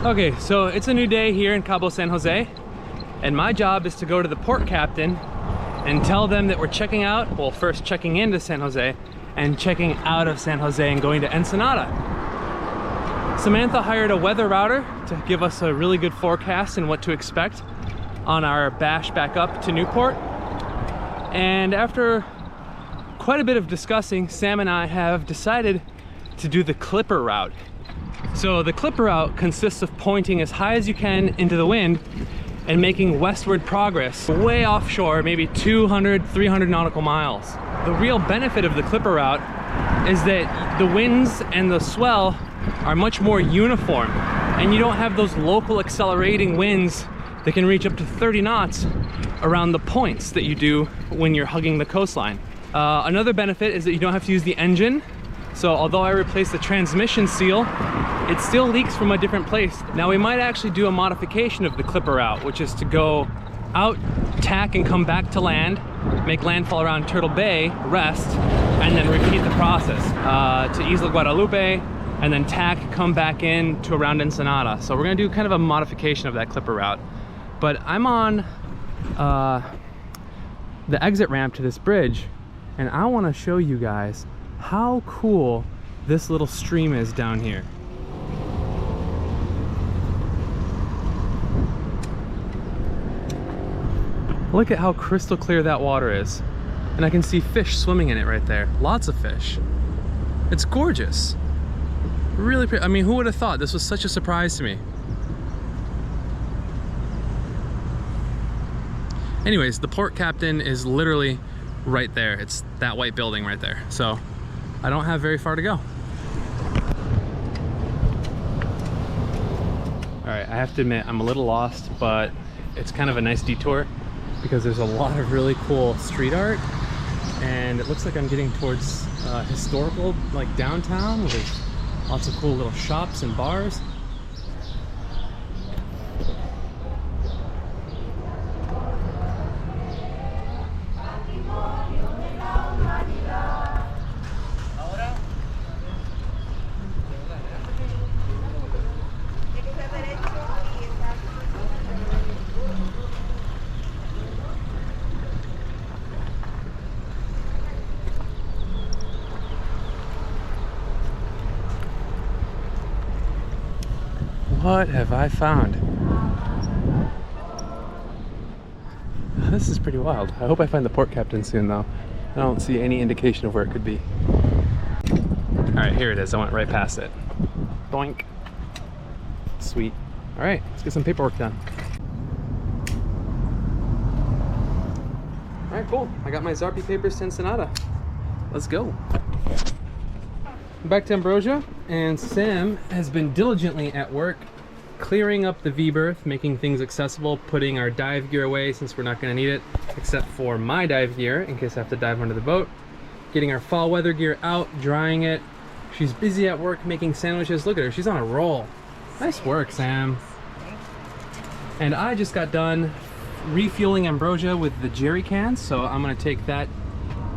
Okay, so it's a new day here in Cabo San Jose, and my job is to go to the port captain and tell them that we're checking out, well, first checking into San Jose and checking out of San Jose and going to Ensenada. Samantha hired a weather router to give us a really good forecast and what to expect on our bash back up to Newport. And after quite a bit of discussing, Sam and I have decided to do the clipper route. So the clipper route consists of pointing as high as you can into the wind and making westward progress way offshore, maybe 200, 300 nautical miles. The real benefit of the clipper route is that the winds and the swell are much more uniform, and you don't have those local accelerating winds that can reach up to 30 knots around the points that you do when you're hugging the coastline. Another benefit is that you don't have to use the engine. So although I replaced the transmission seal, it still leaks from a different place. Now we might actually do a modification of the clipper route, which is to go out, tack, and come back to land, make landfall around Turtle Bay, rest, and then repeat the process to Isla Guadalupe, and then tack, come back in to around Ensenada. So we're gonna do kind of a modification of that clipper route. But I'm on the exit ramp to this bridge, and I wanna show you guys how cool this little stream is down here. Look at how crystal clear that water is. And I can see fish swimming in it right there. Lots of fish. It's gorgeous. Really pretty. I mean, who would have thought? This was such a surprise to me. Anyways, the port captain is literally right there. It's that white building right there. So I don't have very far to go. All right, I have to admit, I'm a little lost, but it's kind of a nice detour because there's a lot of really cool street art, and it looks like I'm getting towards historical, like downtown, with lots of cool little shops and bars. What have I found? This is pretty wild. I hope I find the port captain soon though. I don't see any indication of where it could be. All right, here it is. I went right past it. Boink. Sweet. All right, let's get some paperwork done. All right, cool. I got my Zarpy papers to Ensenada. Let's go. I'm back to Ambrosia, and Sam has been diligently at work clearing up the V-berth, making things accessible, putting our dive gear away since we're not going to need it, except for my dive gear in case I have to dive under the boat, getting our fall weather gear out, drying it. She's busy at work making sandwiches. Look at her, she's on a roll. Nice work, Sam. And I just got done refueling Ambrosia with the jerry cans, so I'm going to take that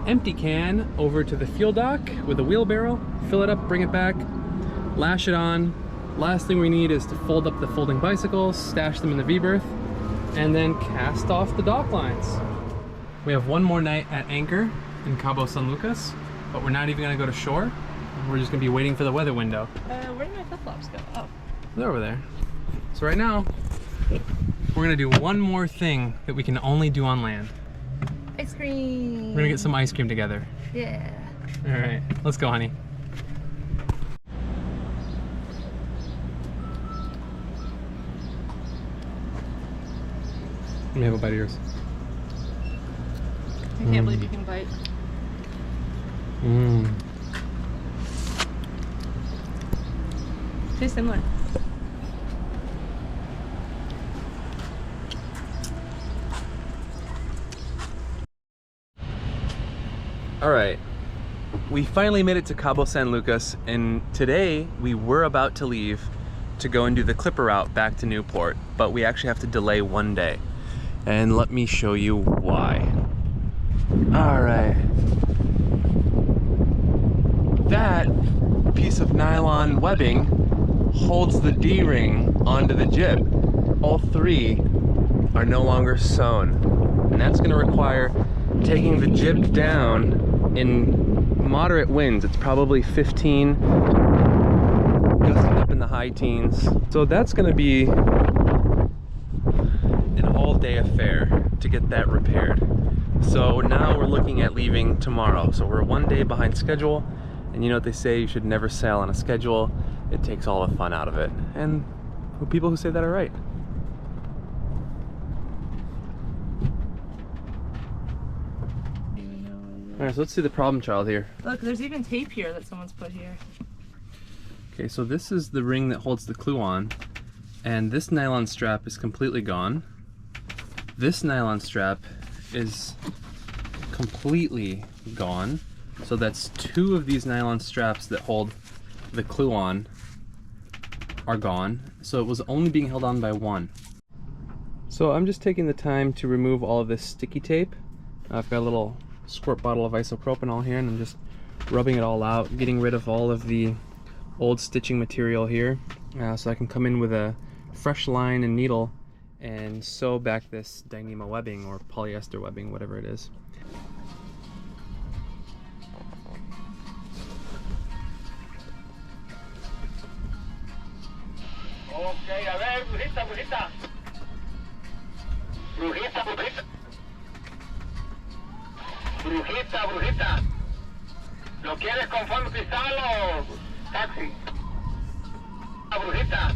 empty can over to the fuel dock with a wheelbarrow, fill it up, bring it back, lash it on. Last thing we need is to fold up the folding bicycles, stash them in the V-berth, and then cast off the dock lines. We have one more night at anchor in Cabo San Lucas, but we're not even gonna go to shore. We're just gonna be waiting for the weather window. Where did my flip-flops go? Oh. They're over there. So right now, we're gonna do one more thing that we can only do on land. Ice cream. We're gonna get some ice cream together. Yeah. All right, let's go, honey. Let me have a bite of yours. I can't believe you can bite. Mmm. Tastes similar. All right, we finally made it to Cabo San Lucas, and today we were about to leave to go and do the clipper route back to Newport, but we actually have to delay one day. And let me show you why. All right. That piece of nylon webbing holds the D-ring onto the jib. All three are no longer sewn. And that's gonna require taking the jib down in moderate winds. It's probably 15, gusting up in the high teens. So that's gonna be an all-day affair to get that repaired. So now we're looking at leaving tomorrow. So we're 1 day behind schedule. And you know what they say, you should never sail on a schedule. It takes all the fun out of it. And the people who say that are right. All right, so let's see the problem child here. Look, there's even tape here that someone's put here. Okay, so this is the ring that holds the clue on, and this nylon strap is completely gone. This nylon strap is completely gone. So that's 2 of these nylon straps that hold the clue on are gone. So it was only being held on by 1. So I'm just taking the time to remove all of this sticky tape. I've got a little squirt bottle of isopropanol here, and I'm just rubbing it all out, getting rid of all of the old stitching material here, so I can come in with a fresh line and needle and sew back this Dyneema webbing or polyester webbing, whatever it is. Okay, a ver, brujita, brujita. Brujita, brujita. Brujita, brujita. ¿Lo quieres con fondo cristal o taxi? Brujita.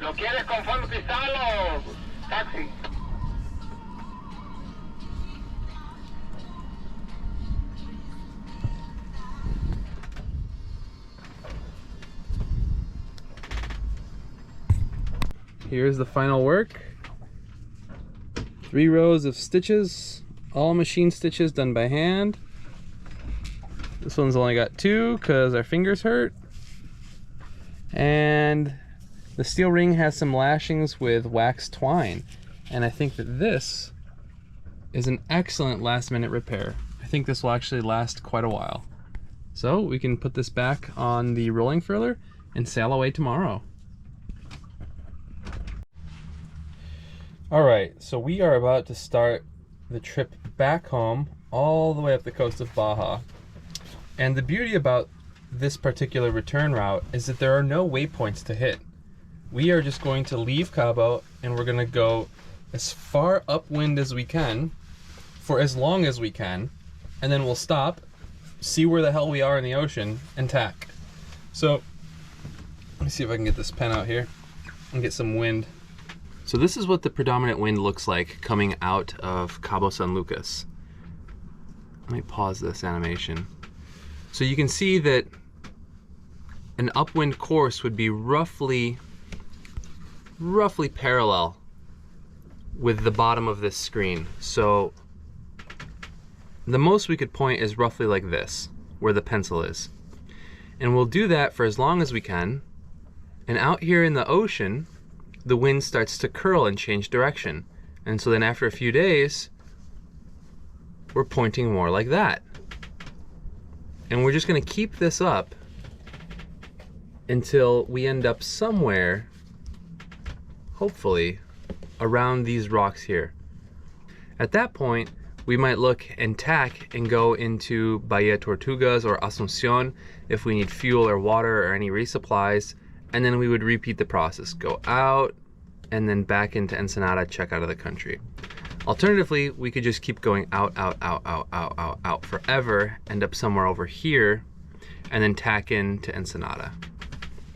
¿Lo quieres con fondo cristal o taxi? Here's the final work. 3 rows of stitches, all machine stitches done by hand. This one's only got 2 because our fingers hurt. And the steel ring has some lashings with wax twine. And I think that this is an excellent last minute repair. I think this will actually last quite a while. So we can put this back on the rolling furler and sail away tomorrow. All right, so we are about to start the trip back home all the way up the coast of Baja. And the beauty about this particular return route is that there are no waypoints to hit. We are just going to leave Cabo and we're gonna go as far upwind as we can for as long as we can, and then we'll stop, see where the hell we are in the ocean, and tack. So, let me see if I can get this pen out here and get some wind. So this is what the predominant wind looks like coming out of Cabo San Lucas. Let me pause this animation. So you can see that an upwind course would be roughly parallel with the bottom of this screen. So the most we could point is roughly like this, where the pencil is. And we'll do that for as long as we can. And out here in the ocean, the wind starts to curl and change direction. And so then after a few days, we're pointing more like that. And we're just gonna keep this up until we end up somewhere, hopefully, around these rocks here. At that point, we might look and tack and go into Bahia Tortugas or Asuncion if we need fuel or water or any resupplies. And then we would repeat the process, go out and then back into Ensenada, check out of the country. Alternatively, we could just keep going out forever, end up somewhere over here, and then tack into Ensenada.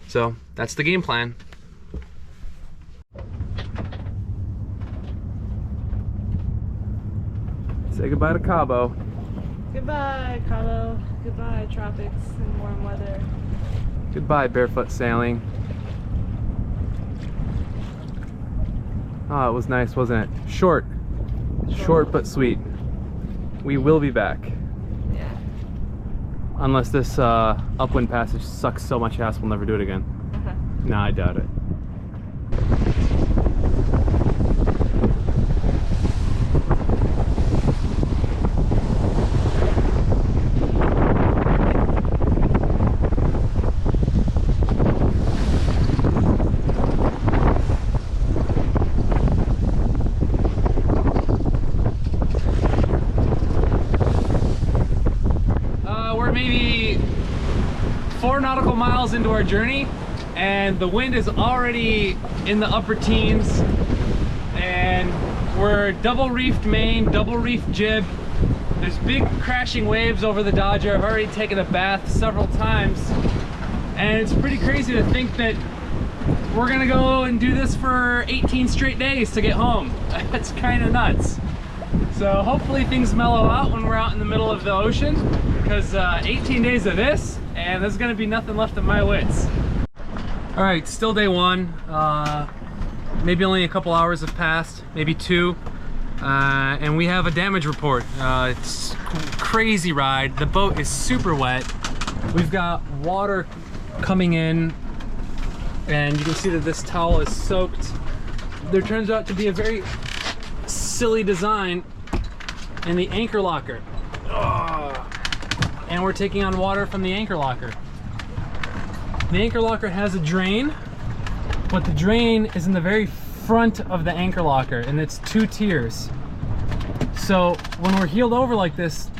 So that's the game plan. Say goodbye to Cabo. Goodbye, Cabo. Goodbye, tropics and warm weather. Goodbye, barefoot sailing. Oh, it was nice, wasn't it? Short but sweet. We will be back. Yeah. Unless this upwind passage sucks so much ass, we'll never do it again. Nah, I doubt it. couple miles into our journey and the wind is already in the upper teens, and we're double reefed main, double reefed jib. There's big crashing waves over the Dodger. I've already taken a bath several times, and it's pretty crazy to think that we're gonna go and do this for 18 straight days to get home. That's kind of nuts. So hopefully things mellow out when we're out in the middle of the ocean, because 18 days of this, and there's gonna be nothing left of my wits. All right, still day one. Maybe only a couple hours have passed, maybe 2. And we have a damage report. It's a crazy ride. The boat is super wet. We've got water coming in, and you can see that this towel is soaked. There turns out to be a very silly design in the anchor locker. And we're taking on water from the anchor locker. The anchor locker has a drain, but the drain is in the very front of the anchor locker, and it's 2 tiers. So when we're heeled over like this,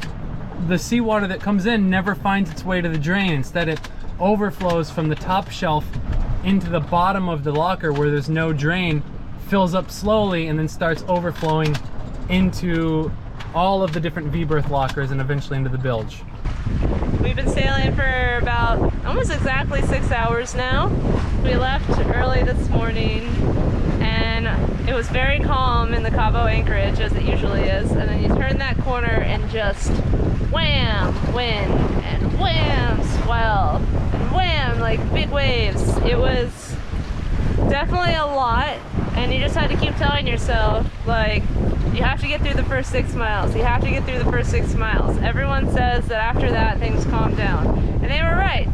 the seawater that comes in never finds its way to the drain. Instead, it overflows from the top shelf into the bottom of the locker where there's no drain, fills up slowly, and then starts overflowing into all of the different V-berth lockers and eventually into the bilge. We've been sailing for about almost exactly 6 hours now. We left early this morning, and it was very calm in the Cabo anchorage, as it usually is, and then you turn that corner and just wham, wind, and wham, swell, and wham, like big waves. It was definitely a lot, and you just had to keep telling yourself, like, you have to get through the first 6 miles. You have to get through the first 6 miles. Everyone says that after that, things calm down. And they were right.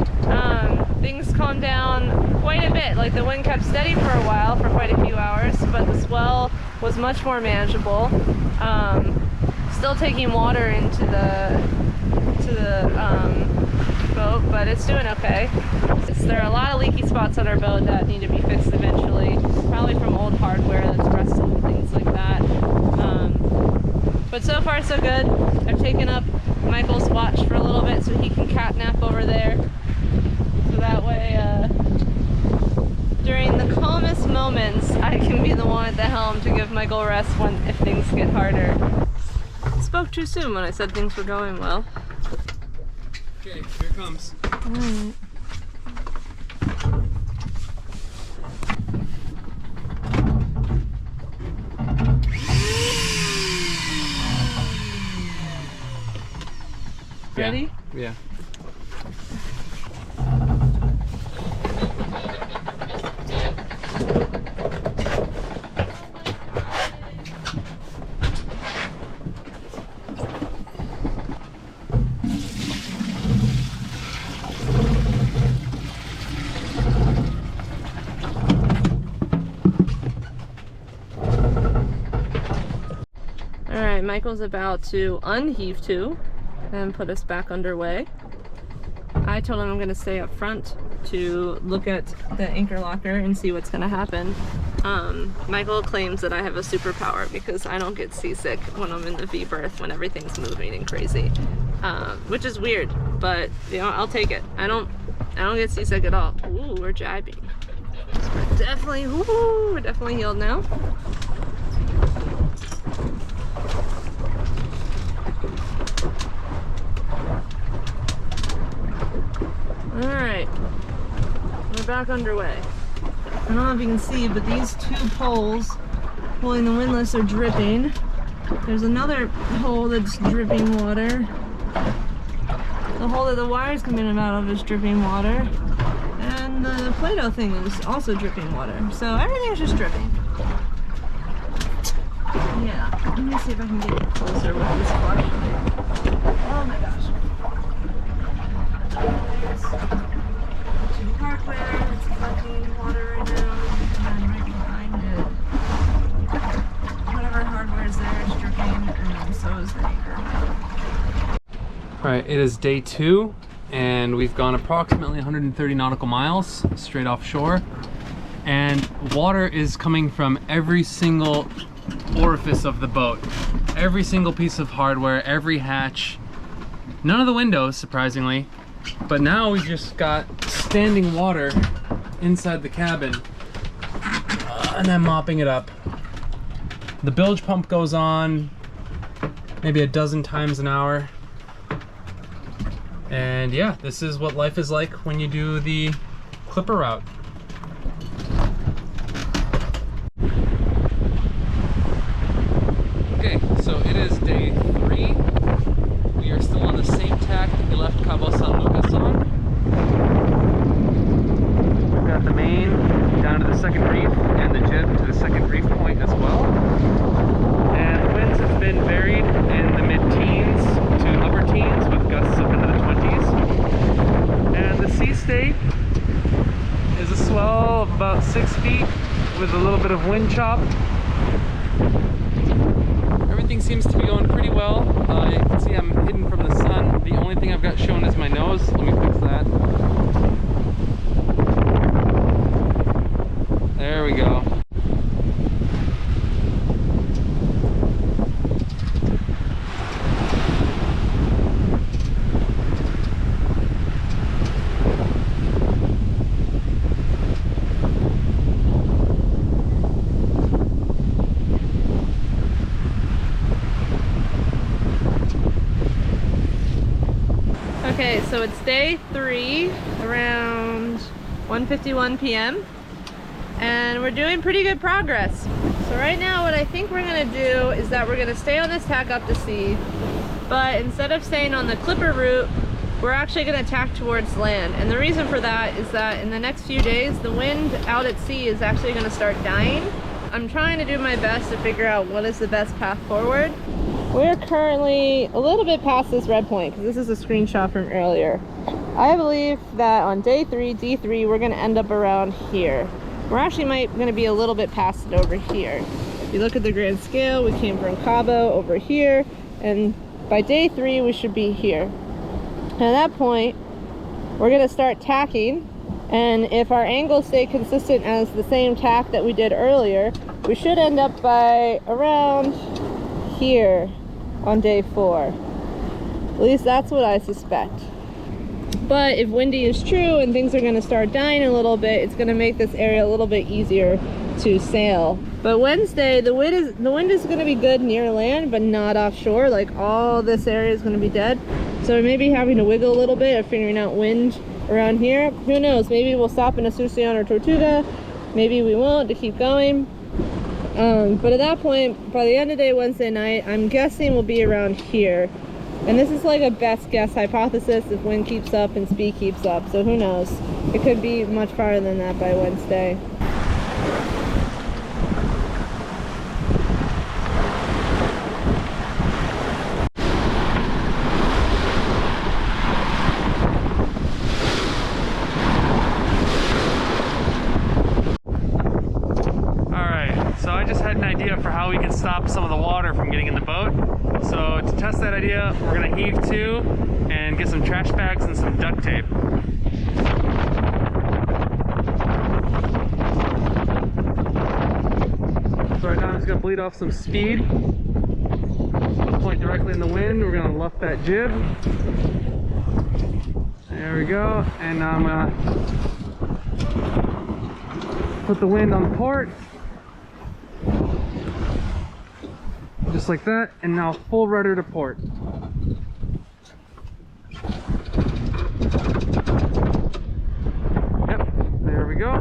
Things calmed down quite a bit. Like, the wind kept steady for a while, for quite a few hours, but the swell was much more manageable. Still taking water into the boat, but it's doing okay. There are a lot of leaky spots on our boat that need to be fixed eventually, probably from old hardware that's rusted and things like that. But so far so good. I've taken up Michael's watch for a little bit so he can catnap over there. So that way, during the calmest moments, I can be the one at the helm to give Michael rest if things get harder. Spoke too soon when I said things were going well. Okay, here it comes. All right. Ready? Yeah. All right, Michael's about to unheave to and put us back underway. I told him I'm gonna stay up front to look at the anchor locker and see what's gonna happen. Michael claims that I have a superpower because I don't get seasick when I'm in the V-berth when everything's moving and crazy, which is weird, but you know, I'll take it. I don't get seasick at all. Ooh, we're jibing. So we're definitely healed now. Alright, we're back underway. I don't know if you can see, but these 2 poles holding the windlass are dripping. There's another hole that's dripping water. The hole that the wires come in and out of is dripping water. And the Play-Doh thing is also dripping water. So everything's just dripping. Yeah, let me see if I can get closer with this flashlight. Oh my gosh. There's hardware that's collecting water right now, and right behind it, whatever hardware is there is dripping, and then so is the anchor. Alright, it is day 2, and we've gone approximately 130 nautical miles straight offshore, and water is coming from every single orifice of the boat. Every single piece of hardware, every hatch. None of the windows, surprisingly. But now we've just got standing water inside the cabin, and I'm mopping it up. The bilge pump goes on maybe a dozen times an hour. And yeah, this is what life is like when you do the clipper route. Okay, so it is day 3. We are still on the same tack that we left Cabo San Lucas on. We've got the main down to the second reef and the jib to the second reef point as well. And the winds have been varied in the mid-teens to upper teens with gusts up into the 20s. And the sea state is a swell of about 6 feet with a little bit of wind chop. Everything seems to be going pretty well. You can see I'm hidden from the sun. The only thing I've got shown is my nose. Let me fix that. There we go. Okay, so it's day 3, around 1:51 p.m. and we're doing pretty good progress. So right now what I think we're gonna do is that we're gonna stay on this tack up to sea, but instead of staying on the clipper route, we're actually gonna tack towards land. And the reason for that is that in the next few days, the wind out at sea is actually gonna start dying. I'm trying to do my best to figure out what is the best path forward. We're currently a little bit past this red point because this is a screenshot from earlier. I believe that on day 3, D3, we're gonna end up around here. We're actually gonna be a little bit past it over here. If you look at the grand scale, we came from Cabo over here, and by day 3, we should be here. And at that point, we're gonna start tacking, and if our angles stay consistent as the same tack that we did earlier, we should end up by around here on day 4. At least that's what I suspect. But if windy is true and things are going to start dying a little bit, it's going to make this area a little bit easier to sail. But Wednesday, the wind is going to be good near land, but not offshore. Like, all this area is going to be dead. So we may be having to wiggle a little bit of figuring out wind around here. Who knows? Maybe we'll stop in Asunción or Tortuga. Maybe we won't, to keep going. But at that point, by the end of day Wednesday night, I'm guessing we'll be around here. And this is like a best guess hypothesis if wind keeps up and speed keeps up. So who knows? It could be much farther than that by Wednesday. For how we can stop some of the water from getting in the boat. So to test that idea, we're gonna heave to and get some trash bags and some duct tape. So right now I'm just gonna bleed off some speed. Point directly in the wind. We're gonna luff that jib. There we go. And now I'm gonna put the wind on the port. Just like that, and now full rudder to port. Yep, there we go.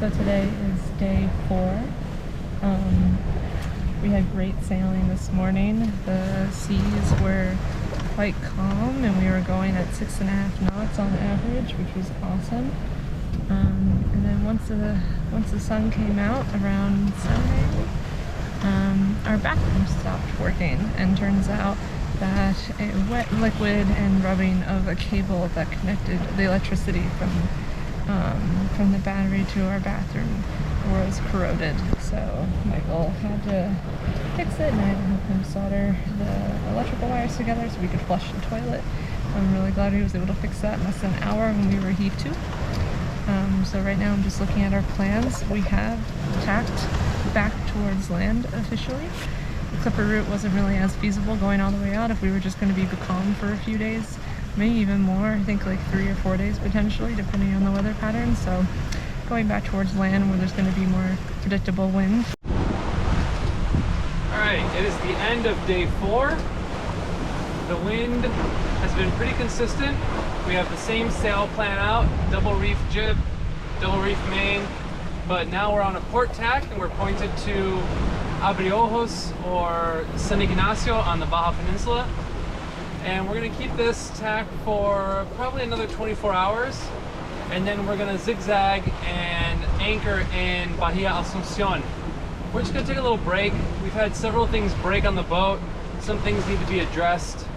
So today is day 4. We had great sailing this morning. The seas were quite calm and we were going at 6.5 knots on average, which was awesome. And then once the sun came out around Sunday, our bathroom stopped working, and turns out that a wet liquid and rubbing of a cable that connected the electricity from the battery to our bathroom was corroded. So Michael had to fix it, and I had to help him solder the electrical wires together so we could flush the toilet. I'm really glad he was able to fix that in less than an hour when we were heaved to. So right now I'm just looking at our plans. We have tacked back towards land officially. The clipper route wasn't really as feasible going all the way out if we were just going to be becalmed for a few days, maybe even more. I think like 3 or 4 days potentially, depending on the weather pattern. So going back towards land where there's going to be more predictable wind. Alright, it is the end of day 4. The wind has been pretty consistent. We have the same sail plan out, double reef jib, double reef main, but now we're on a port tack and we're pointed to Abreojos or San Ignacio on the Baja Peninsula. And we're gonna keep this tack for probably another 24 hours. And then we're gonna zigzag and anchor in Bahia Asuncion. We're just gonna take a little break. We've had several things break on the boat. Some things need to be addressed.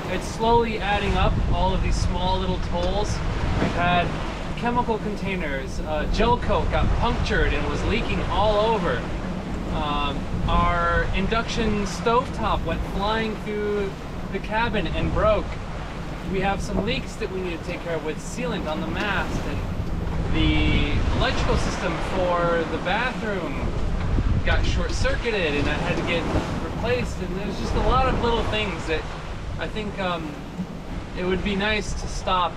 It's slowly adding up, all of these small little tolls. We've had chemical containers, gel coat got punctured and was leaking all over. Our induction stovetop went flying through the cabin and broke. We have some leaks that we need to take care of with sealant on the mast, and the electrical system for the bathroom got short-circuited and that had to get replaced, and there's just a lot of little things that I think it would be nice to stop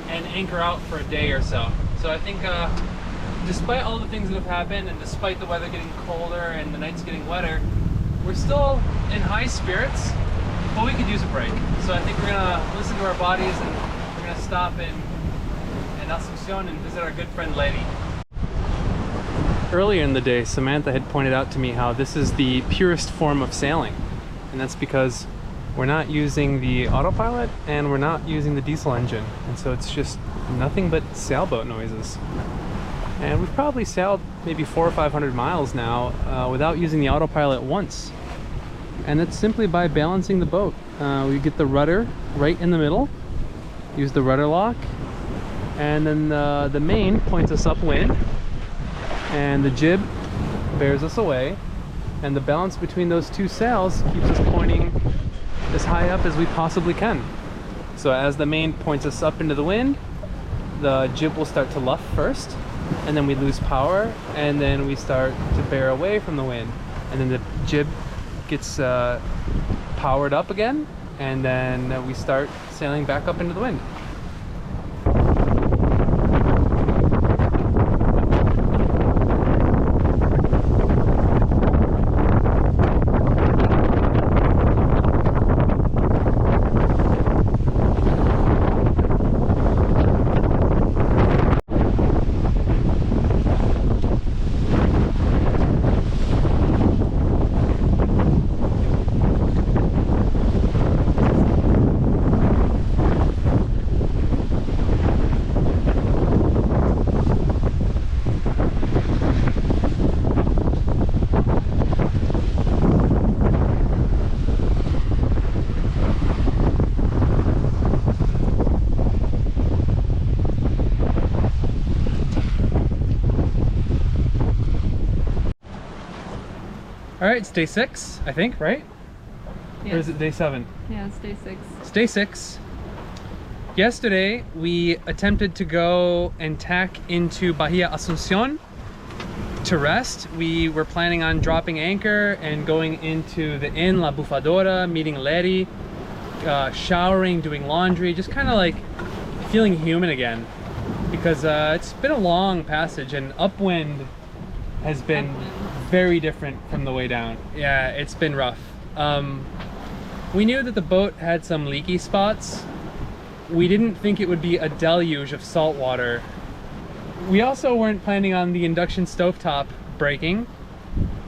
and anchor out for a day or so. So I think despite all the things that have happened, and despite the weather getting colder and the nights getting wetter, we're still in high spirits, but we could use a break. So I think we're gonna listen to our bodies, and we're gonna stop in Asuncion and visit our good friend Lady. Earlier in the day, Samantha had pointed out to me how this is the purest form of sailing, and that's because we're not using the autopilot and we're not using the diesel engine, and so it's just nothing but sailboat noises. And we've probably sailed maybe 400 or 500 miles now without using the autopilot once, and it's simply by balancing the boat. We get the rudder right in the middle, use the rudder lock, and then the main points us upwind, and the jib bears us away, and the balance between those two sails keeps us pointing as high up as we possibly can. So as the main points us up into the wind, the jib will start to luff first, and then we lose power, and then we start to bear away from the wind, and then the jib gets powered up again, and then we start sailing back up into the wind. All right, it's day 6, I think, right? Yes. Or is it day 7? Yeah, it's day 6. It's day 6. Yesterday, we attempted to go and tack into Bahia Asuncion to rest. We were planning on dropping anchor and going into the inn La Bufadora, meeting Letty, showering, doing laundry, just kind of like feeling human again. Because it's been a long passage, and upwind has been very different from the way down. Yeah, it's been rough. We knew that the boat had some leaky spots. We didn't think it would be a deluge of salt water We also weren't planning on the induction stovetop breaking,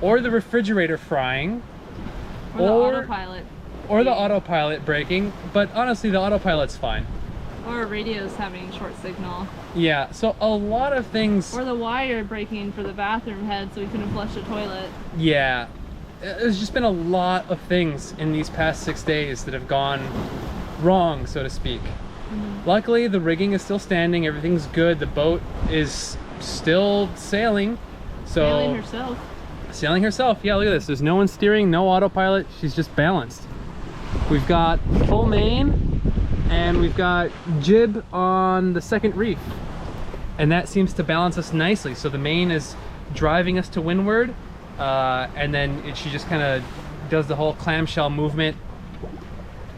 or the refrigerator frying, or the autopilot. Or the autopilot breaking, but honestly, the autopilot's fine. Or radio's having short signal. Yeah, so a lot of things. Or the wire breaking for the bathroom head so we couldn't flush the toilet. Yeah, there's just been a lot of things in these past 6 days that have gone wrong, so to speak. Luckily, the rigging is still standing, everything's good, the boat is still sailing. So Sailing herself. Sailing herself, yeah, look at this. There's no one steering, no autopilot, she's just balanced. We've got full main, and we've got jib on the second reef. And that seems to balance us nicely. So the main is driving us to windward, and then she just kind of does the whole clamshell movement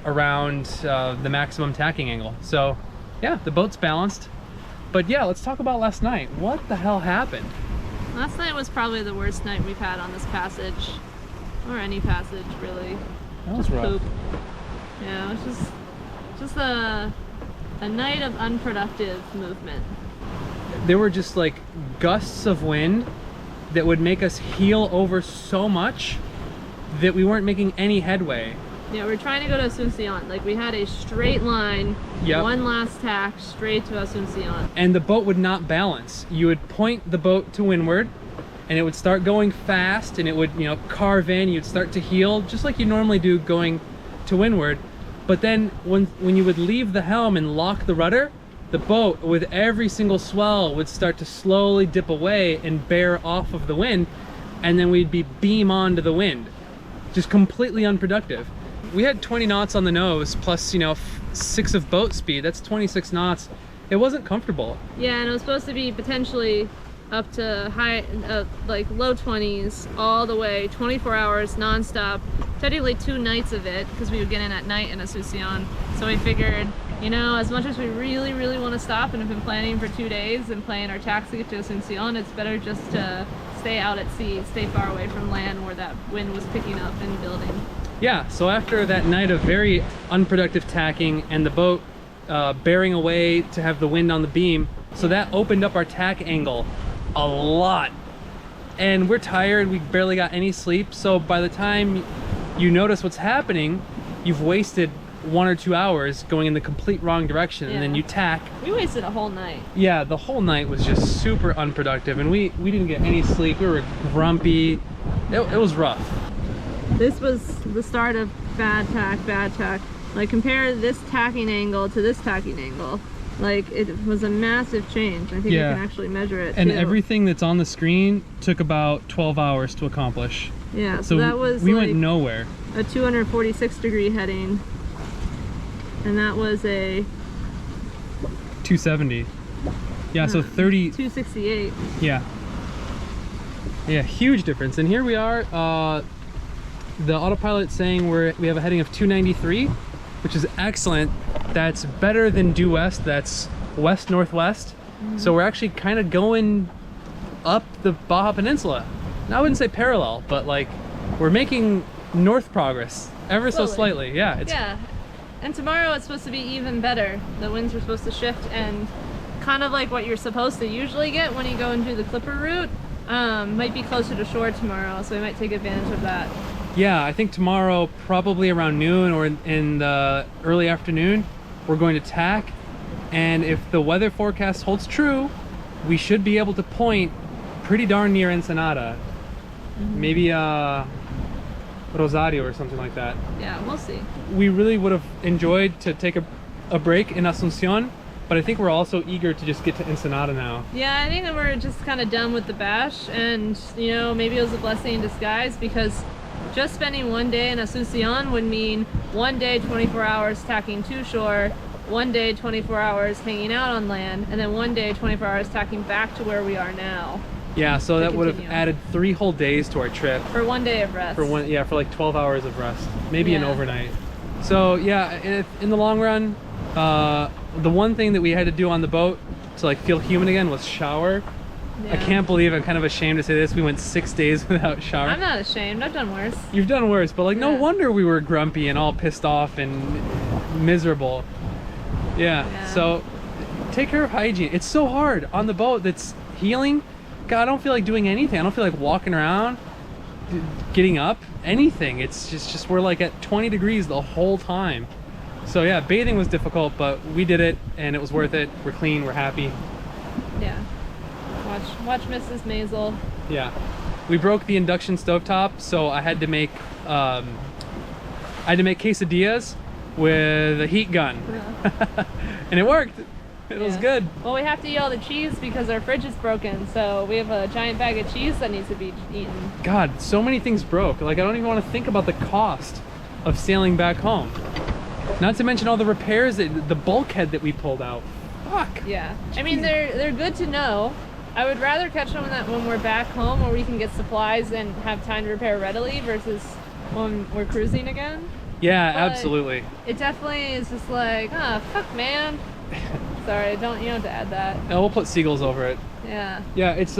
around the maximum tacking angle. So yeah, the boat's balanced. But yeah, let's talk about last night. What the hell happened? Last night was probably the worst night we've had on this passage, or any passage really. That was rough. Poop. Yeah, it was just a night of unproductive movement. There were just like gusts of wind that would make us heel over so much that we weren't making any headway. Yeah, we were trying to go to Asuncion. Like, we had a straight line, Yep. one last tack straight to Asuncion. And the boat would not balance. You would point the boat to windward, and it would start going fast, and it would, you know, carve in. You'd start to heel, just like you normally do going to windward. But then when you would leave the helm and lock the rudder, the boat, with every single swell, would start to slowly dip away and bear off of the wind, and then we'd be beam onto the wind. Just completely unproductive. We had 20 knots on the nose, plus, you know, 6 of boat speed. That's 26 knots. It wasn't comfortable. Yeah, and it was supposed to be potentially up to high, like low 20s all the way, 24 hours nonstop. Technically 2 nights of it, because we would get in at night in Asuncion. So we figured, you know, as much as we really, really want to stop and have been planning for 2 days and playing our taxi to Asuncion, it's better just to stay out at sea, stay far away from land where that wind was picking up and building. Yeah, so after that night of very unproductive tacking and the boat bearing away to have the wind on the beam, so that opened up our tack angle a lot. And we're tired, we barely got any sleep, so by the time you notice what's happening, you've wasted 1 or 2 hours going in the complete wrong direction, and then you tack. We wasted a whole night. Yeah, the whole night was just super unproductive, and we didn't get any sleep. We were grumpy. It was rough. This was the start of bad tack, bad tack. Like, compare this tacking angle to this tacking angle. Like, it was a massive change. I think you can actually measure it And too. everything that's on the screen took about 12 hours to accomplish. Yeah, so that was we like went nowhere. a 246 degree heading. And that was a 270. Yeah, so 30. 268. Yeah. Yeah, huge difference. And here we are. The autopilot saying we have a heading of 293, which is excellent. That's better than due west. That's west northwest. So we're actually kind of going up the Baja Peninsula. Now, I wouldn't say parallel, but like we're making north progress ever so slightly. Yeah, it's And tomorrow it's supposed to be even better. The winds are supposed to shift, and kind of like what you're supposed to usually get when you go and do the Clipper route. Might be closer to shore tomorrow, so we might take advantage of that. Yeah, I think tomorrow, probably around noon or in the early afternoon, we're going to tack. And if the weather forecast holds true, we should be able to point pretty darn near Ensenada. Maybe Rosario or something like that. Yeah, we'll see. We really would have enjoyed to take a break in Asuncion, but I think we're also eager to just get to Ensenada now. Yeah, I think that we're just kind of done with the bash, and you know, maybe it was a blessing in disguise, because just spending 1 day in Asuncion would mean 1 day 24 hours tacking to shore, 1 day 24 hours hanging out on land, and then 1 day 24 hours tacking back to where we are now. Yeah, so that would have added 3 whole days to our trip. For 1 day of rest. For like 12 hours of rest, maybe an overnight. So yeah, in the long run, the one thing that we had to do on the boat to like feel human again was shower. I can't believe, I'm kind of ashamed to say this, we went 6 days without showering. I'm not ashamed, I've done worse. You've done worse, but like no wonder we were grumpy and all pissed off and miserable. Yeah. So take care of hygiene. It's so hard on the boat that's healing. God, I don't feel like doing anything. I don't feel like walking around, getting up, anything. It's just we're like at 20 degrees the whole time. So yeah, bathing was difficult, but we did it and it was worth it. We're clean, we're happy. Yeah. Watch Mrs. Maisel. Yeah. We broke the induction stovetop, so I had to make quesadillas with a heat gun. And it worked. It was good. Well, we have to eat all the cheese because our fridge is broken, so we have a giant bag of cheese that needs to be eaten. God, so many things broke. Like, I don't even want to think about the cost of sailing back home. Not to mention all the repairs, the bulkhead that we pulled out. Fuck. Yeah. I mean, they're good to know. I would rather catch them when we're back home where we can get supplies and have time to repair readily versus when we're cruising again. Yeah, but absolutely. It definitely is just like, fuck, man. Sorry, you don't have to add that. No, we'll put seagulls over it. Yeah. Yeah, it's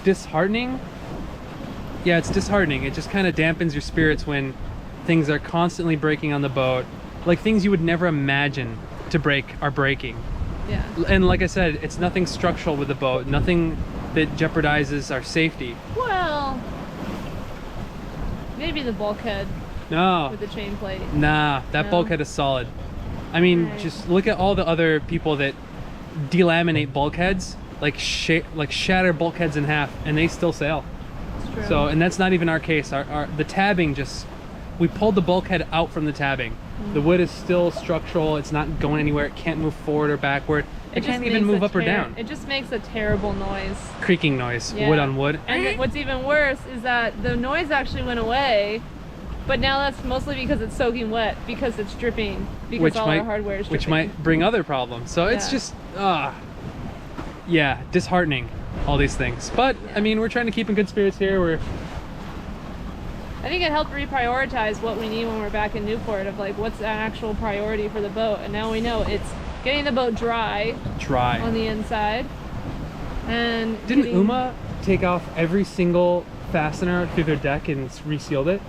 disheartening. Yeah, it's disheartening. It just kind of dampens your spirits when things are constantly breaking on the boat. Like, things you would never imagine to break are breaking. Yeah. And like I said, it's nothing structural with the boat, nothing that jeopardizes our safety. Well, maybe the bulkhead. No. With the chain plate. Nah, that bulkhead is solid. I mean, right. Just look at all the other people that delaminate bulkheads, like shatter bulkheads in half, and they still sail. That's true. So, and that's not even our case. The tabbing we pulled the bulkhead out from the tabbing. The wood is still structural. It's not going anywhere. It can't move forward or backward. It can't even move up or down. It just makes a terrible noise. Creaking noise, yeah. Wood on wood. And what's even worse is that the noise actually went away, but now that's mostly because it's soaking wet, because it's dripping, because our hardware is dripping. Which might bring other problems. So it's just, yeah, disheartening, all these things. But, I mean, we're trying to keep in good spirits here. I think it helped reprioritize what we need when we're back in Newport, of like what's an actual priority for the boat. And now we know it's getting the boat dry on the inside. And didn't Uma take off every single fastener through their deck and resealed it?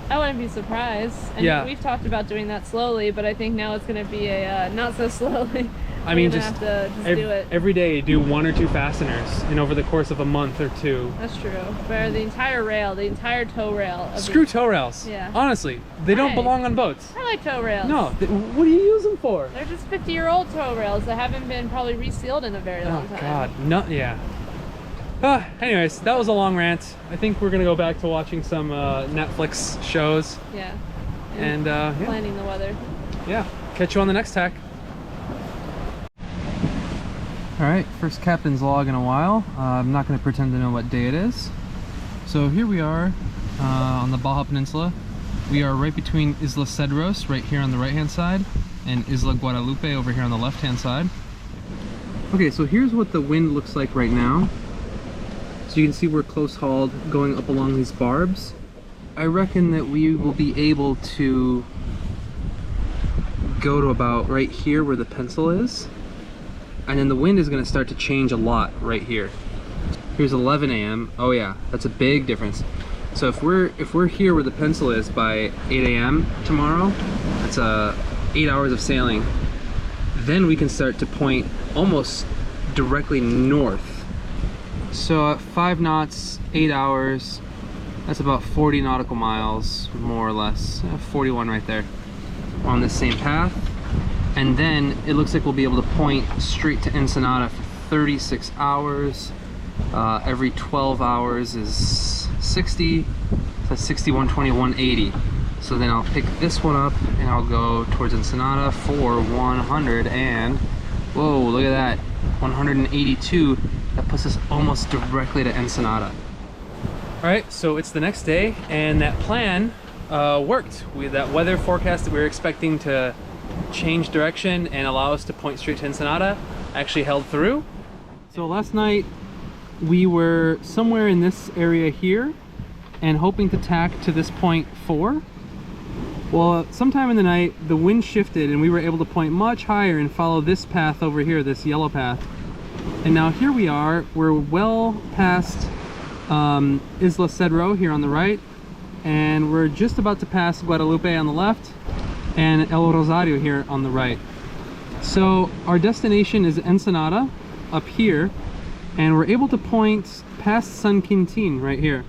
I wouldn't be surprised. And we've talked about doing that slowly, but I think now it's going to be a not so slowly. I mean, just do it every day. Do 1 or 2 fasteners, and over the course of a month or 2. That's true. But the entire rail, the entire tow rail. Screw tow rails. Yeah. Honestly, they don't belong on boats. I like tow rails. No. What do you use them for? They're just 50-year-old tow rails that haven't been probably resealed in a very long time. Oh God, no, yeah. Anyways, that was a long rant. I think we're gonna go back to watching some Netflix shows. Yeah. And planning the weather. Yeah. Catch you on the next tack. All right, first captain's log in a while. I'm not going to pretend to know what day it is. So here we are on the Baja Peninsula. We are right between Isla Cedros, right here on the right-hand side, and Isla Guadalupe over here on the left-hand side. Okay, so here's what the wind looks like right now. So you can see we're close-hauled going up along these barbs. I reckon that we will be able to go to about right here where the pencil is. And then the wind is going to start to change a lot right here. Here's 11 a.m. Oh yeah, that's a big difference. So if we're here where the pencil is by 8 a.m. tomorrow, that's 8 hours of sailing. Then we can start to point almost directly north. So at 5 knots, 8 hours, that's about 40 nautical miles, more or less. 41 right there on the same path. And then it looks like we'll be able to point straight to Ensenada for 36 hours. Every 12 hours is 60, so that's 60, 120, 180. So then I'll pick this one up and I'll go towards Ensenada for 100 and, whoa, look at that, 182. That puts us almost directly to Ensenada. All right, so it's the next day and that plan worked. That weather forecast that we were expecting to change direction and allow us to point straight to Ensenada actually held through. So last night we were somewhere in this area here and hoping to tack to this point 4. Well, sometime in the night the wind shifted and we were able to point much higher and follow this path over here, this yellow path. And now here we are, we're well past Isla Cedro here on the right, and we're just about to pass Guadalupe on the left and El Rosario here on the right. So our destination is Ensenada up here, and we're able to point past San Quintin right here.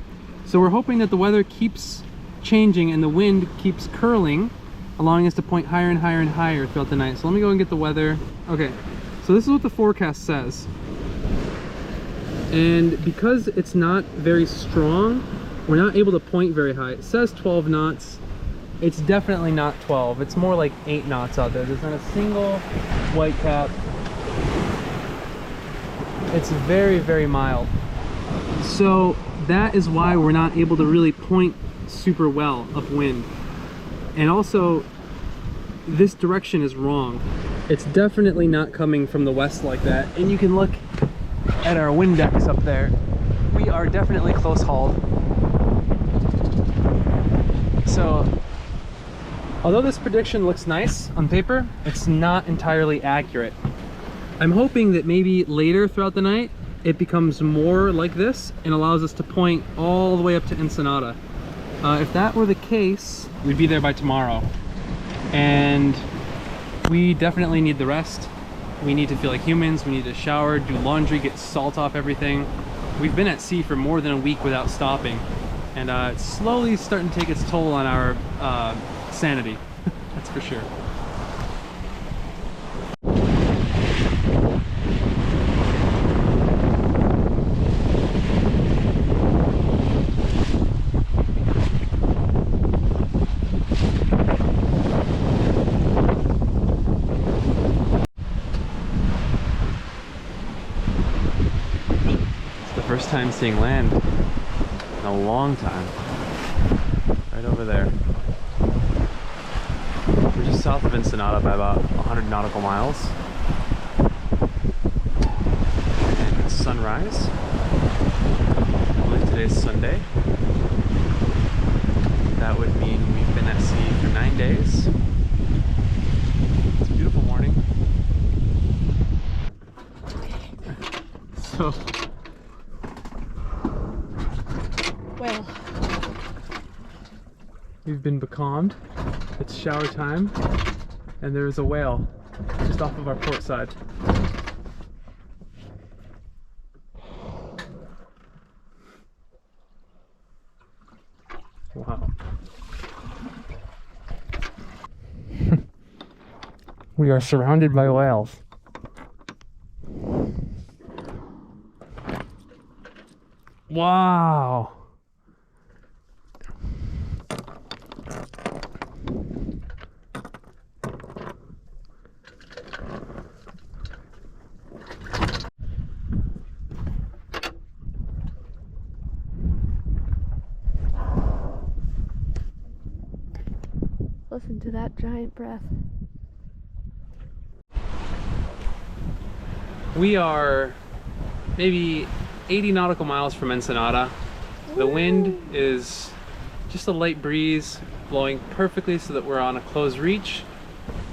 So we're hoping that the weather keeps changing and the wind keeps curling, allowing us to point higher and higher and higher throughout the night. So let me go and get the weather. Okay, so this is what the forecast says. And because it's not very strong, we're not able to point very high. It says 12 knots. It's definitely not 12. It's more like 8 knots out there. There's not a single white cap. It's very, very mild. So that is why we're not able to really point super well upwind. And also, this direction is wrong. It's definitely not coming from the west like that. And you can look at our wind decks up there. We are definitely close hauled. So, although this prediction looks nice on paper, it's not entirely accurate. I'm hoping that maybe later throughout the night, it becomes more like this and allows us to point all the way up to Ensenada. If that were the case, we'd be there by tomorrow. And we definitely need the rest. We need to feel like humans, we need to shower, do laundry, get salt off everything. We've been at sea for more than a week without stopping. And it's slowly starting to take its toll on our sanity, that's for sure. It's the first time seeing land in a long time. Right over there. We're just south of Ensenada by about 100 nautical miles. And it's sunrise. I believe today's Sunday. That would mean we've been at sea for 9 days. It's a beautiful morning. So, Well, we've been becalmed. It's shower time, and there is a whale just off of our port side. Wow. We are surrounded by whales. Wow. listen to that giant breath. We are maybe 80 nautical miles from Ensenada. The wind is just a light breeze blowing perfectly so that we're on a closed reach,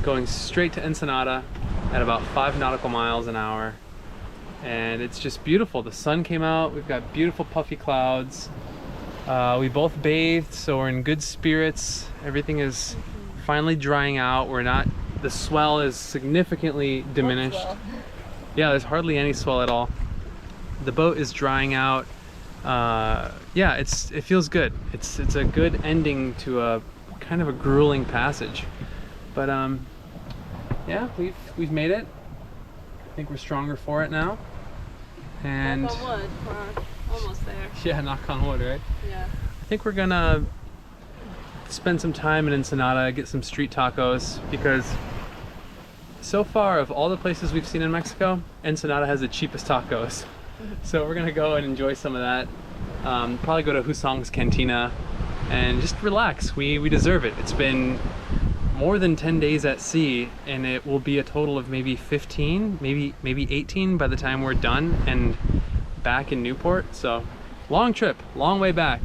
going straight to Ensenada at about 5 nautical miles an hour. And it's just beautiful. The sun came out, we've got beautiful puffy clouds. We both bathed, so we're in good spirits. Everything is finally drying out. The swell is significantly diminished. Yeah, there's hardly any swell at all. The boat is drying out. Yeah, it feels good. It's a good ending to a kind of a grueling passage. But yeah, we've made it. I think we're stronger for it now. And knock on wood, we're almost there. Yeah, knock on wood, right? Yeah. I think we're gonna spend some time in Ensenada, get some street tacos, because so far of all the places we've seen in Mexico, Ensenada has the cheapest tacos. So we're gonna go and enjoy some of that. Probably go to Husong's Cantina and just relax. We deserve it. It's been more than 10 days at sea, and it will be a total of maybe 15, maybe 18 by the time we're done and back in Newport. So long trip, long way back,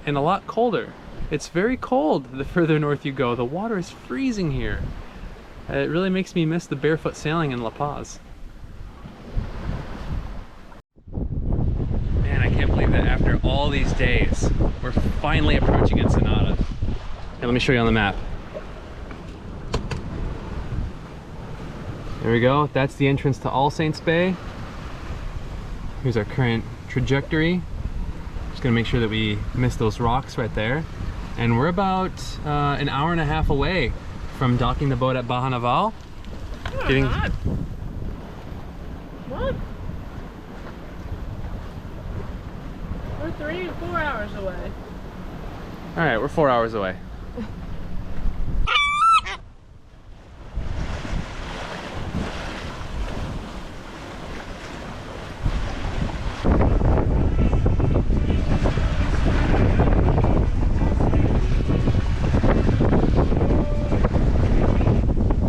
and a lot colder. It's very cold the further north you go. The water is freezing here. It really makes me miss the barefoot sailing in La Paz. Man, I can't believe that after all these days, we're finally approaching Ensenada. Let me show you on the map. There we go. That's the entrance to All Saints Bay. Here's our current trajectory. Just gonna make sure that we miss those rocks right there. And we're about an hour and a half away from docking the boat at Baja Naval. No, not. What? We're 3 to 4 hours away. All right, we're 4 hours away.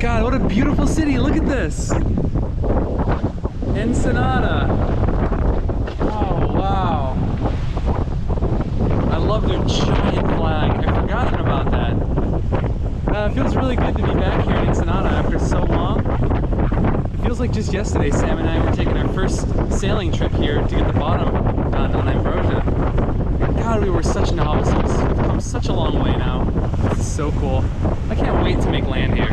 God, what a beautiful city. Look at this. Ensenada. Oh, wow. I love their giant flag. I've forgotten about that. It feels really good to be back here in Ensenada after so long. It feels like just yesterday Sam and I were taking our first sailing trip here to get the bottom on Ambrosia. God, we were such novices. We've come such a long way now. This is so cool. I can't wait to make land here.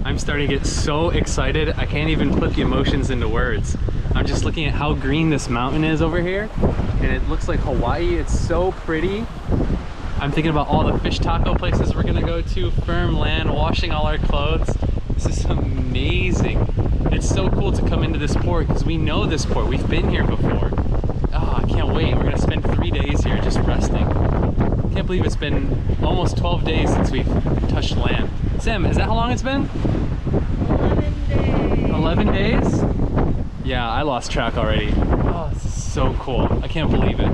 I'm starting to get so excited I can't even put the emotions into words. I'm just looking at how green this mountain is over here, and it looks like Hawaii. It's so pretty. I'm thinking about all the fish taco places we're gonna go to, firm land, washing all our clothes. This is amazing. It's so cool to come into this port because we know this port. We've been here before. Oh, I can't wait. We're gonna spend 3 days here just resting. I can't believe it's been almost 12 days since we've touched land. Sam, is that how long it's been? 11 days. 11 days? Yeah, I lost track already. Oh, this is so cool. I can't believe it.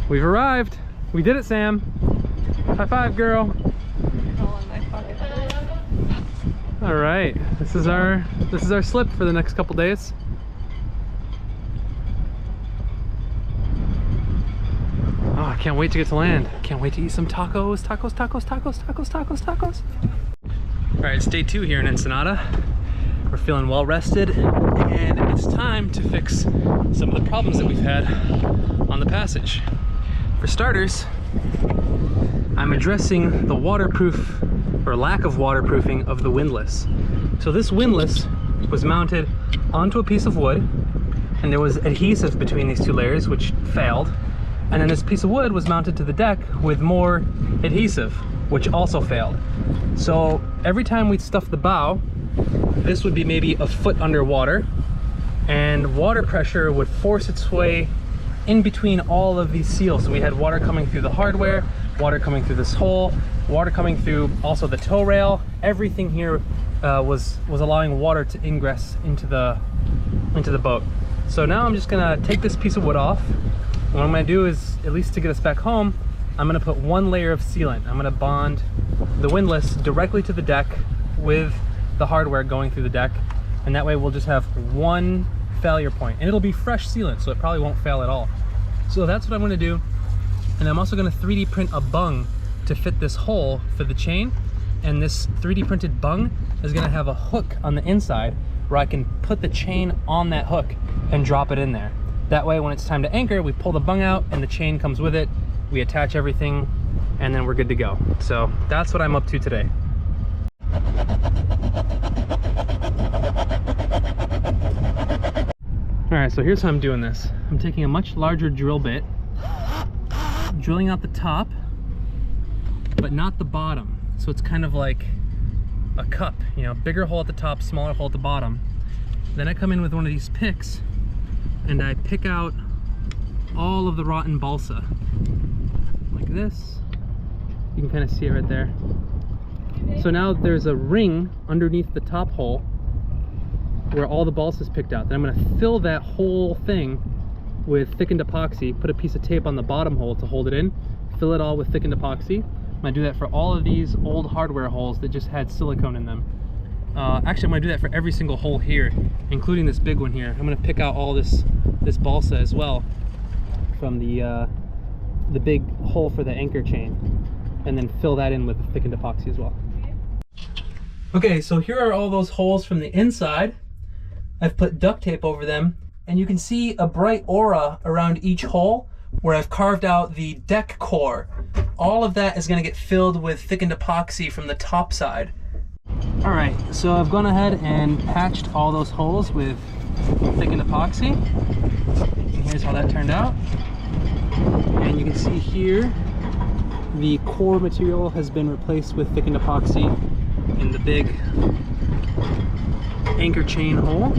We've arrived. We did it, Sam. High five, girl. All right, this is our slip for the next couple days. Oh, I can't wait to get to land. Can't wait to eat some tacos, tacos, tacos, tacos, tacos, tacos, tacos. All right, it's day 2 here in Ensenada. We're feeling well rested, and it's time to fix some of the problems that we've had on the passage. For starters, I'm addressing the waterproof or lack of waterproofing of the windlass. So this windlass was mounted onto a piece of wood, and there was adhesive between these 2 layers, which failed. And then this piece of wood was mounted to the deck with more adhesive, which also failed. So every time we'd stuff the bow, this would be maybe a foot underwater, and water pressure would force its way in between all of these seals. So we had water coming through the hardware, water coming through this hole, water coming through also the tow rail. Everything here was allowing water to ingress into the boat. So now I'm just gonna take this piece of wood off. What I'm gonna do is, at least to get us back home, I'm gonna put 1 layer of sealant. I'm gonna bond the windlass directly to the deck with the hardware going through the deck, and that way we'll just have 1 failure point, and it'll be fresh sealant, so it probably won't fail at all. So that's what I'm going to do. And I'm also going to 3D print a bung to fit this hole for the chain, and this 3D printed bung is going to have a hook on the inside where I can put the chain on that hook and drop it in there. That way when it's time to anchor, we pull the bung out and the chain comes with it, we attach everything, and then we're good to go. So that's what I'm up to today. All right, so here's how I'm doing this. I'm taking a much larger drill bit, drilling out the top, but not the bottom. So it's kind of like a cup, you know, bigger hole at the top, smaller hole at the bottom. Then I come in with one of these picks and I pick out all of the rotten balsa, like this. You can kind of see it right there. So now there's a ring underneath the top hole where all the balsa is picked out. Then I'm going to fill that whole thing with thickened epoxy, put a piece of tape on the bottom hole to hold it in, fill it all with thickened epoxy. I'm going to do that for all of these old hardware holes that just had silicone in them. Actually, I'm gonna do that for every single hole here, including this big one here. I'm gonna pick out all this balsa as well from the big hole for the anchor chain, and then fill that in with the thickened epoxy as well. Okay, so here are all those holes from the inside. I've put duct tape over them, and you can see a bright aura around each hole where I've carved out the deck core. All of that is gonna get filled with thickened epoxy from the top side. All right, so I've gone ahead and patched all those holes with thickened epoxy. And here's how that turned out. And you can see here, the core material has been replaced with thickened epoxy in the big anchor chain hole.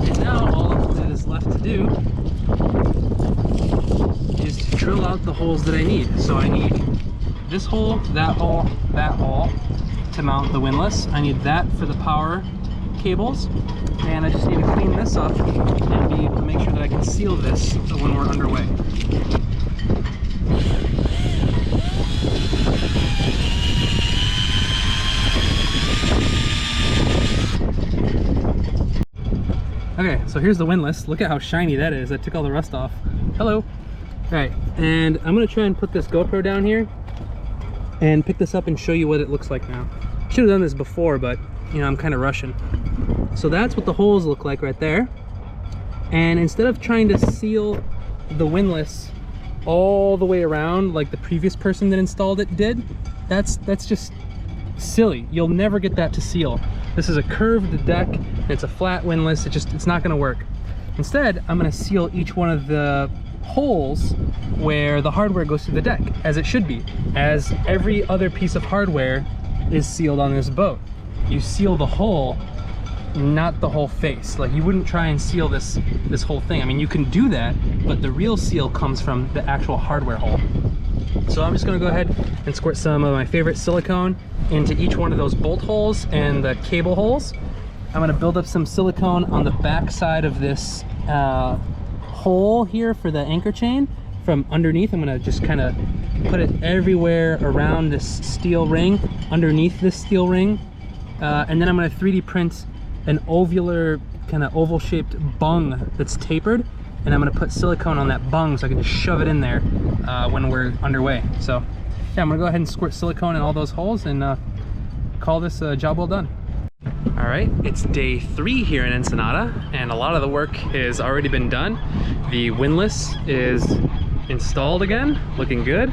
And now all that is left to do is to drill out the holes that I need. So I need this hole, that hole to mount the windlass. I need that for the power cables. And I just need to clean this up and be able to make sure that I can seal this when we're underway. Okay, so here's the windlass. Look at how shiny that is. I took all the rust off. Hello. All right, and I'm gonna try and put this GoPro down here and pick this up and show you what it looks like now. Should have done this before, but you know, I'm kind of rushing. So that's what the holes look like right there. And instead of trying to seal the windlass all the way around like the previous person that installed it did, that's just silly. You'll never get that to seal. This is a curved deck, it's a flat windlass, it's not gonna work. Instead, I'm gonna seal each one of the holes where the hardware goes through the deck, as it should be, as every other piece of hardware is sealed on this boat. You seal the hole, not the whole face. Like, you wouldn't try and seal this whole thing. I mean, you can do that, but the real seal comes from the actual hardware hole. So I'm just gonna go ahead and squirt some of my favorite silicone into each one of those bolt holes and the cable holes. I'm gonna build up some silicone on the back side of this hole here for the anchor chain. From underneath, I'm gonna just kind of put it everywhere around this steel ring, underneath this steel ring. And then I'm gonna 3D print an ovular, kind of oval shaped bung that's tapered. And I'm gonna put silicone on that bung so I can just shove it in there when we're underway. So yeah, I'm gonna go ahead and squirt silicone in all those holes and call this a job well done. All right, it's day 3 here in Ensenada, and a lot of the work has already been done. The windlass is installed again, looking good.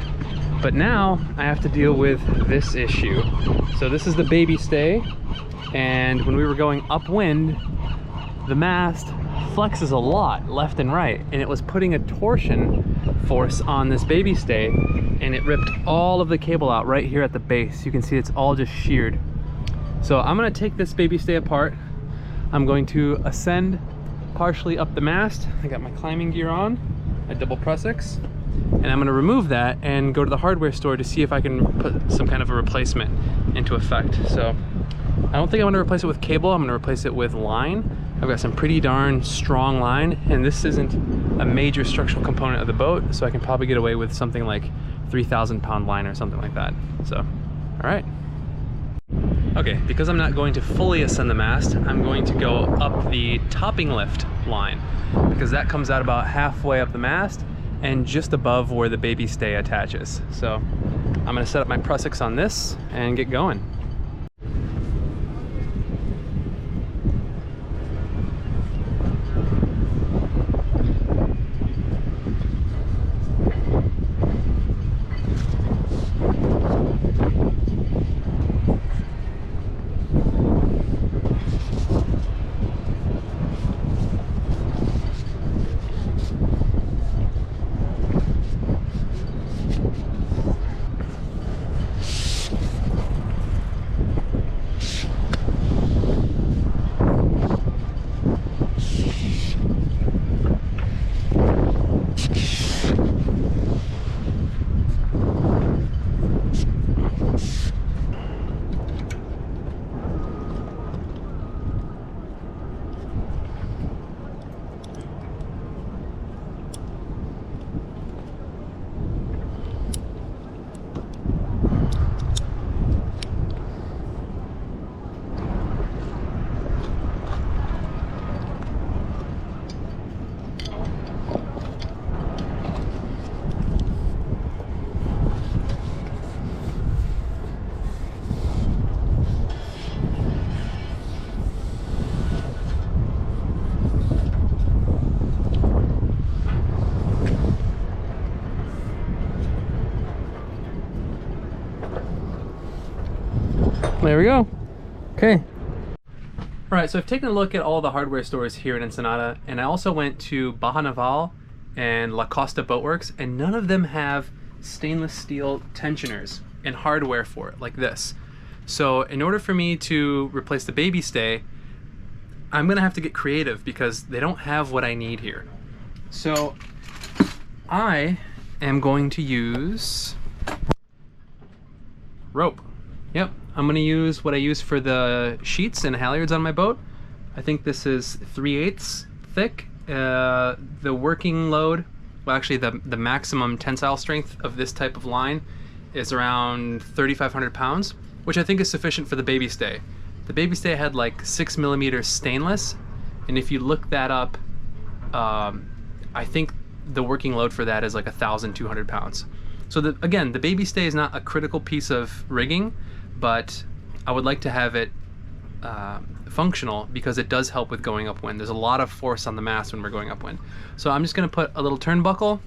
But now I have to deal with this issue. So this is the baby stay, and when we were going upwind, the mast flexes a lot left and right, and it was putting a torsion force on this baby stay, and it ripped all of the cable out right here at the base. You can see it's all just sheared. So I'm gonna take this baby stay apart. I'm going to ascend partially up the mast. I got my climbing gear on, my double Prussics, and I'm gonna remove that and go to the hardware store to see if I can put some kind of a replacement into effect. So I don't think I want to replace it with cable. I'm gonna replace it with line. I've got some pretty darn strong line, and this isn't a major structural component of the boat, so I can probably get away with something like 3,000 pound line or something like that. So, all right. Okay, because I'm not going to fully ascend the mast, I'm going to go up the topping lift line, because that comes out about halfway up the mast and just above where the baby stay attaches. So I'm gonna set up my Prussics on this and get going. go. Okay. All right, so I've taken a look at all the hardware stores here in Ensenada, and I also went to Baja Naval and La Costa Boatworks, and none of them have stainless steel tensioners and hardware for it like this. So in order for me to replace the baby stay, I'm gonna have to get creative because they don't have what I need here. So I am going to use rope. Yep, I'm gonna use what I use for the sheets and halyards on my boat. I think this is 3/8 thick. The working load, well actually the maximum tensile strength of this type of line is around 3,500 pounds, which I think is sufficient for the baby stay. The baby stay had like 6mm stainless, and if you look that up, I think the working load for that is like 1,200 pounds. So again, the baby stay is not a critical piece of rigging, but I would like to have it functional because it does help with going upwind. There's a lot of force on the mast when we're going upwind. So I'm just gonna put a little turnbuckle,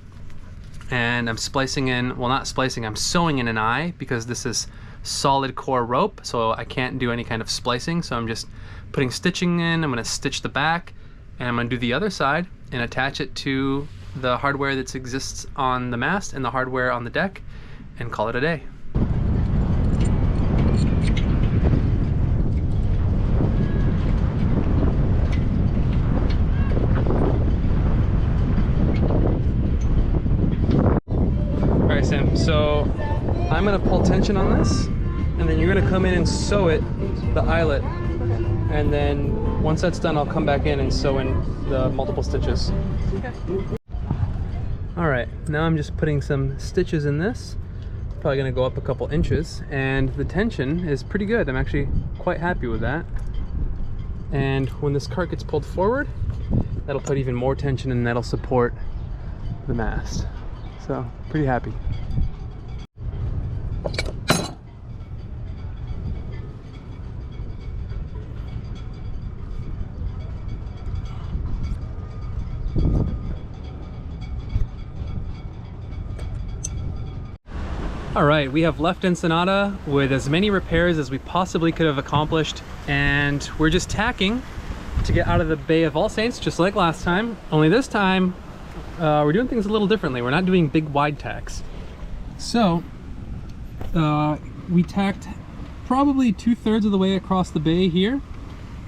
and I'm splicing in, well not splicing, I'm sewing in an eye because this is solid core rope, so I can't do any kind of splicing. So I'm just putting stitching in. I'm gonna stitch the back, and I'm gonna do the other side and attach it to the hardware that exists on the mast and the hardware on the deck, and call it a day. All right, Sam, so I'm gonna pull tension on this, and then you're gonna come in and sew it, the eyelet, and then once that's done, I'll come back in and sew in the multiple stitches. Okay. All right, now I'm just putting some stitches in this. Probably gonna go up a couple inches, and the tension is pretty good. I'm actually quite happy with that. And when this cart gets pulled forward, that'll put even more tension, and that'll support the mast. So, pretty happy. All right, we have left Ensenada with as many repairs as we possibly could have accomplished, and we're just tacking to get out of the Bay of All Saints, just like last time. Only this time, we're doing things a little differently. We're not doing big wide tacks. So, we tacked probably 2/3 of the way across the bay here,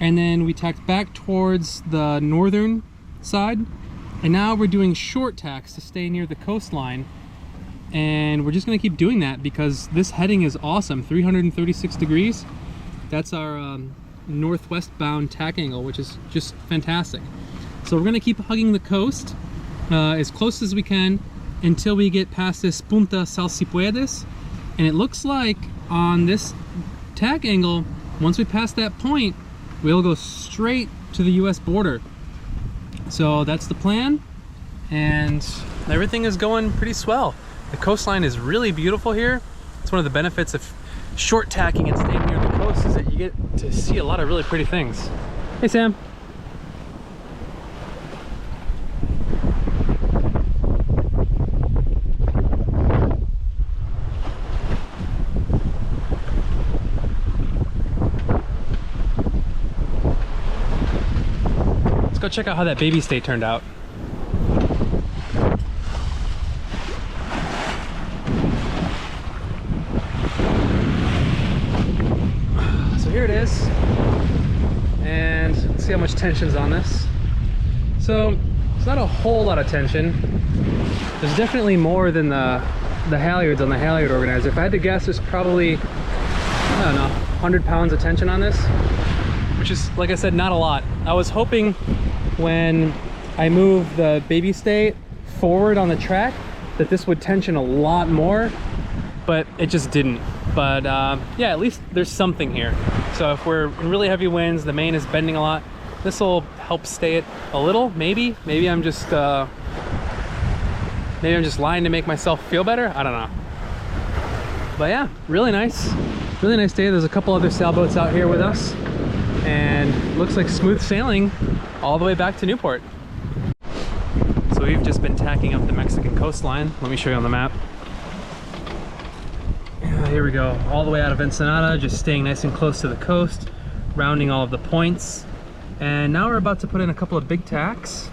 and then we tacked back towards the northern side, and now we're doing short tacks to stay near the coastline. And we're just gonna keep doing that because this heading is awesome, 336 degrees. That's our northwest bound tack angle, which is just fantastic. So we're gonna keep hugging the coast as close as we can until we get past this Punta Salsipuedes. And it looks like on this tack angle, once we pass that point, we'll go straight to the US border. So that's the plan, and everything is going pretty swell. The coastline is really beautiful here. It's one of the benefits of short tacking and staying near the coast is that you get to see a lot of really pretty things. Hey, Sam. Let's go check out how that baby stay turned out. Here it is, and let's see how much tension's on this. So it's not a whole lot of tension. There's definitely more than the halyards on the halyard organizer. If I had to guess, there's probably, I don't know, 100 pounds of tension on this, which is, like I said, not a lot. I was hoping when I move the baby stay forward on the track that this would tension a lot more, but it just didn't. But yeah, at least there's something here. So if we're in really heavy winds, the main is bending a lot, this will help stay it a little, maybe. Maybe I'm just lying to make myself feel better. I don't know. But yeah, really nice day. There's a couple other sailboats out here with us, and looks like smooth sailing all the way back to Newport. So we've just been tacking up the Mexican coastline. Let me show you on the map. here we go. All the way out of Ensenada, just staying nice and close to the coast, rounding all of the points. And now we're about to put in a couple of big tacks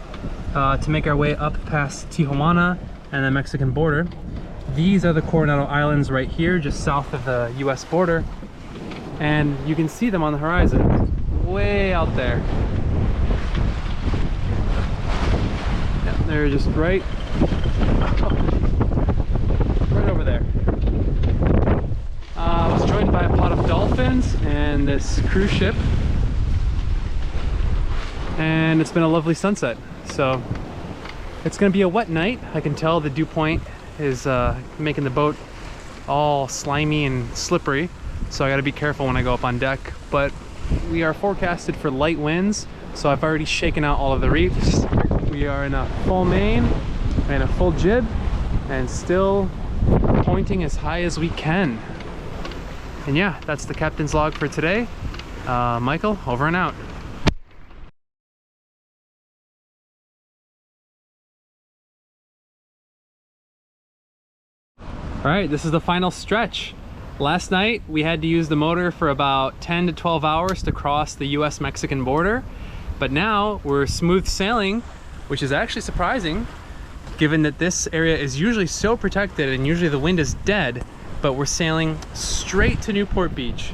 to make our way up past Tijuana and the Mexican border. These are the Coronado Islands right here, just south of the US border. And you can see them on the horizon, way out there. Yeah, they're just right over there. I was joined by a pod of dolphins and this cruise ship. And it's been a lovely sunset. So it's gonna be a wet night. I can tell the dew point is making the boat all slimy and slippery. So I gotta be careful when I go up on deck. But we are forecasted for light winds. So I've already shaken out all of the reefs. We are in a full main and a full jib and still pointing as high as we can. And yeah, that's the captain's log for today. Michael, over and out. All right, this is the final stretch. Last night, we had to use the motor for about 10 to 12 hours to cross the US-Mexican border. But now we're smooth sailing, which is actually surprising, given that this area is usually so protected and usually the wind is dead, but we're sailing straight to Newport Beach.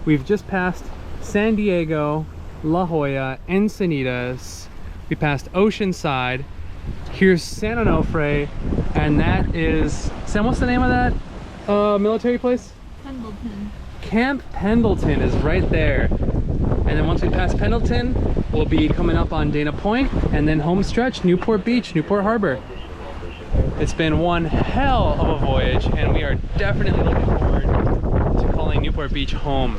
We've just passed San Diego, La Jolla, Encinitas. We passed Oceanside. Here's San Onofre, and that is, Sam, what's the name of that military place? Pendleton. Camp Pendleton is right there. And then once we pass Pendleton, we'll be coming up on Dana Point, and then home stretch, Newport Beach, Newport Harbor. It's been one hell of a voyage, and we are definitely looking forward to calling Newport Beach home.